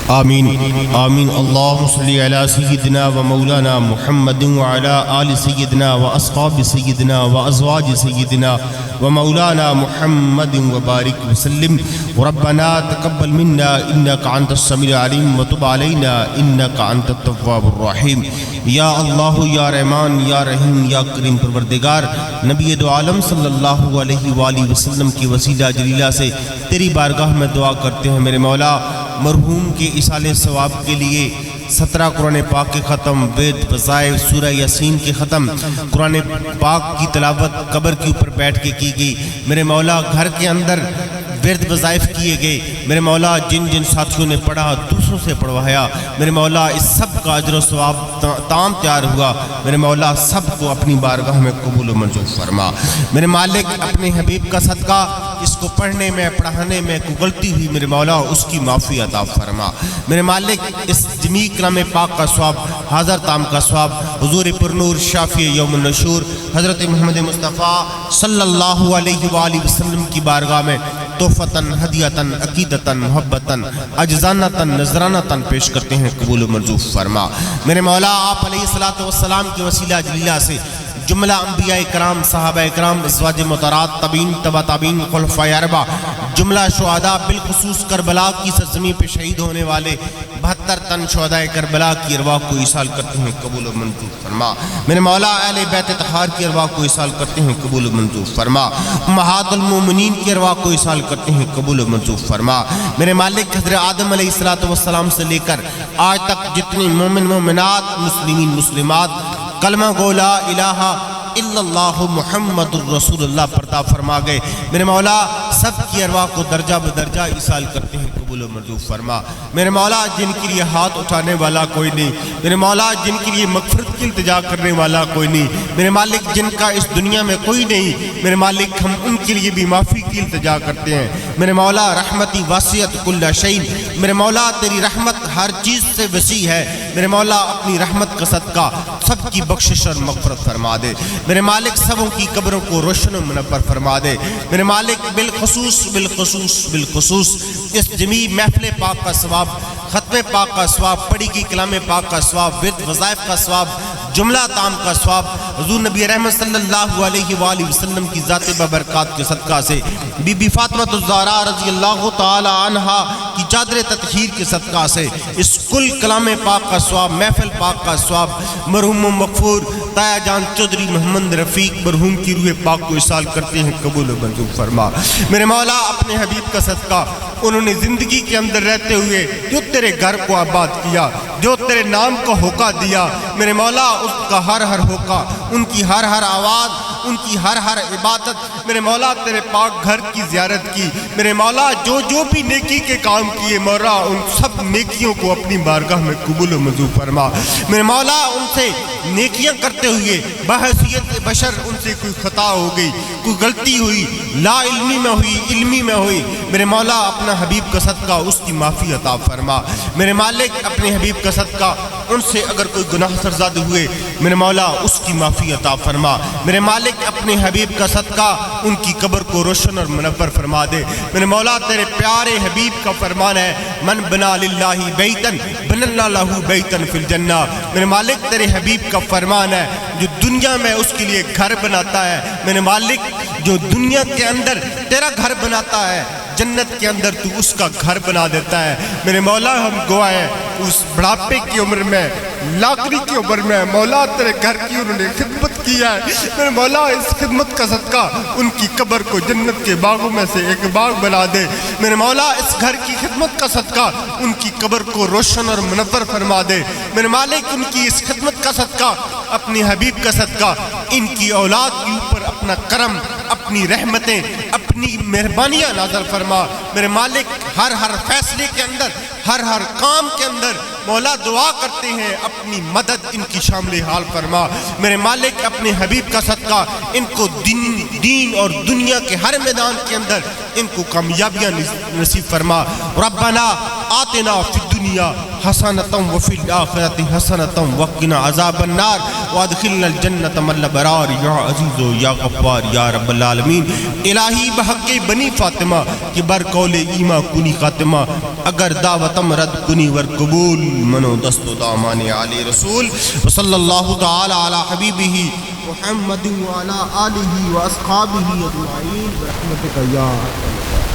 آمین آمین۔ اللہم صلی علی سیدنا و مولانا محمد وعلی آل سیدنا و اصحاب سیدنا و ازواج سیدنا و مولانا محمد وبارک وسلم۔ ربنا تقبل منا انک انت السمیع العلیم وتب علینا انک انت التواب الرحیم۔ یا اللہ یا رحمان یا رحیم یا کریم پروردگار، نبی دو عالم صلی اللہ علیہ وآلہ وسلم کی وسیلہ جلیلہ سے تیری بارگاہ میں دعا کرتے ہیں میرے مولا، مرحوم کے اصالِ ثواب کے لیے 17 قرآن پاک کے ختم، وید وظائف، سورہ یاسین کے ختم، قرآن پاک کی تلاوت قبر کے اوپر بیٹھ کے کی گئی میرے مولا، گھر کے اندر ورد وظائف کیے گئے میرے مولا، جن جن ساتھیوں نے پڑھا دوسروں سے پڑھوایا میرے مولا، اس سب کا اجر و ثواب تام تیار ہوا میرے مولا، سب کو اپنی بارگاہ میں قبول و منظور فرما میرے مالک۔ اپنے حبیب کا صدقہ اس کو پڑھنے میں پڑھانے میں کوئی غلطی ہوئی میرے مولا، اس کی معافی عطا فرما میرے مالک۔ اس جمیع کلام پاک کا ثواب، حاضر تام کا ثواب، حضور پرنور شافی یوم النشور حضرت محمد مصطفیٰ صلی اللہ علیہ وآلہ وسلم کی بارگاہ میں تحفتاً، ہدیتاً، عقیدتاً، محبتاً، اجزانتاً، نذرانتاً پیش کرتے ہیں، قبول و منظور فرما میرے مولا۔ آپ علیہ السلام کی وسیلہ جلیلہ سے جملہ انبیاء کرام، صحابہ کرام، ازواج مطہرات، تابعین، تبع تابعین، خلفائے اربعہ، جملہ شہداء، بالخصوص کربلا کی سرزمین پہ شہید ہونے والے 72 تن شہداء کربلا کی ارواح کو ایصال کرتے ہیں، قبول و منظور فرما میرے مولا۔ اہل بیت طہار کی ارواح کو ایصال کرتے ہیں، قبول و منظور فرما۔ امہات المومنین کی ارواح کو ایصال کرتے ہیں، قبول و منظور فرما میرے مالک۔ حضرت آدم علیہ السلام سے لے کر آج تک جتنی مومن مومنات، مسلمین مسلمات کلمہ گو لا الہ الا اللہ محمد الرسول اللہ پڑھتا فرما گئے میرے مولا، سب کی ارواح کو درجہ بدرجہ ایصال کرتے ہیں، قبول و منظور فرما میرے مولا۔ جن کے لیے ہاتھ اٹھانے والا کوئی نہیں میرے مولا، جن کے لیے مغفرت کی التجا کرنے والا کوئی نہیں میرے مالک، جن کا اس دنیا میں کوئی نہیں میرے مالک، ہم ان کے لیے بھی معافی کی التجا کرتے ہیں میرے مولا۔ رحمتی واسعت کل شیء میرے مولا، تیری رحمت ہر چیز سے وسیع ہے میرے مولا، اپنی رحمت کا صدقہ سب کی بخشش اور مغفرت فرما دے میرے مالک، سبوں کی قبروں کو روشن و منور فرما دے میرے مالک۔ بالخصوص اس جمیع محفل پاک کا ثواب، ختم پاک کا ثواب، پڑھی کی کلام پاک کا ثواب، ورد وظائف کا ثواب، جملہ تام کا ثواب، حضور نبی رحمت صلی اللہ علیہ وآلہ وسلم کی ذات ببرکات کے صدقہ سے، بی بی فاطمہ الزہراء رضی اللہ تعالی عنہا کی چادر تطہیر کے صدقہ سے، اس کل کلام پاک کا ثواب، محفل پاک کا ثواب، مرحوم و مغفور تایا جان چودھری محمد رفیق مرحوم کی روح پاک کو ایصال کرتے ہیں، قبول و منظور فرما میرے مولا۔ اپنے حبیب کا صدقہ، انہوں نے زندگی کے اندر رہتے ہوئے جو تیرے گھر کو آباد کیا، جو تیرے نام کو ہوکا دیا میرے مولا، اس کا ہر ہر ہوکا، ان کی ہر ہر آواز، ان کی ہر ہر عبادت میرے مولا، تیرے پاک گھر کی زیارت کی میرے مولا، جو بھی نیکی کے کام کیے مولا، ان سب نیکیوں کو اپنی بارگاہ میں قبول و منظور فرما میرے مولا۔ ان سے نیکیاں کرتے ہوئے بحیثیت بشر ان سے کوئی خطا ہو گئی، کوئی غلطی ہوئی، لا علمی میں ہوئی، علمی میں ہوئی میرے مولا، اپنا حبیب کا صدقہ اس کی معافی عطا فرما میرے مالک۔ اپنے حبیب کا صدقہ ان سے اگر کوئی گناہ سرزاد ہوئے میرے مولا، اس کی معافی عطا فرما میرے مالک۔ اپنے حبیب کا صدقہ ان کی قبر کو روشن اور منور فرما دے میرے مولا۔ تیرے پیارے حبیب کا فرمان ہے، من بنا للہ بیتن بننا لہ بیتن فی الجنہ میرے مالک۔ تیرے حبیب کا فرمان ہے، جو دنیا میں اس کے لیے گھر بناتا ہے میرے مالک، جو دنیا کے اندر تیرا گھر بناتا ہے، جنت کے اندر تو اس کا گھر بنا دیتا ہے میرے مولا۔ ہم گواہ ہیں اس بڑھاپے کی عمر میں، لاکڑی کی عمر میں مولا، تیرے گھر کی انہوں نے خدمت کیا ہے میرے مولا۔ اس خدمت کا صدقہ ان کی قبر کو جنت کے باغوں میں سے ایک باغ بنا دے میرے مولا۔ اس گھر کی خدمت کا صدقہ ان کی قبر کو روشن اور منور فرما دے میرے مالک۔ ان کی اس خدمت کا صدقہ، اپنی حبیب کا صدقہ، ان کی اولاد کے اوپر اپنا کرم، اپنی رحمتیں، اپنی مہربانیاں نازل فرما میرے مالک۔ ہر فیصلے کے اندر، ہر کام کے اندر مولا دعا کرتے ہیں، اپنی مدد ان کی شامل حال فرما میرے مالک۔ اپنے حبیب کا صدقہ ان کو دین اور دنیا کے ہر میدان کے اندر ان کو کامیابیاں نصیب فرما۔ ربنا آتنا فی الدنیا الدنیا حسنۃ وفی الآخرۃ حسنۃ وقنا عذاب النار وادخلنا الجنۃ مع الابرار یا عزیز یا غفار یا رب العالمین۔ الہی بحق بنی فاطمہ کہ بر قول ایما کنی خاتمہ، اگر دعوتم رد کنی ور قبول، منو دست و دامان علی رسول۔ وصلی اللہ تعالی علی حبیبہ محمد وعلی آلہ واصحابہ اجمعین برحمتک یا ارحم الراحمین۔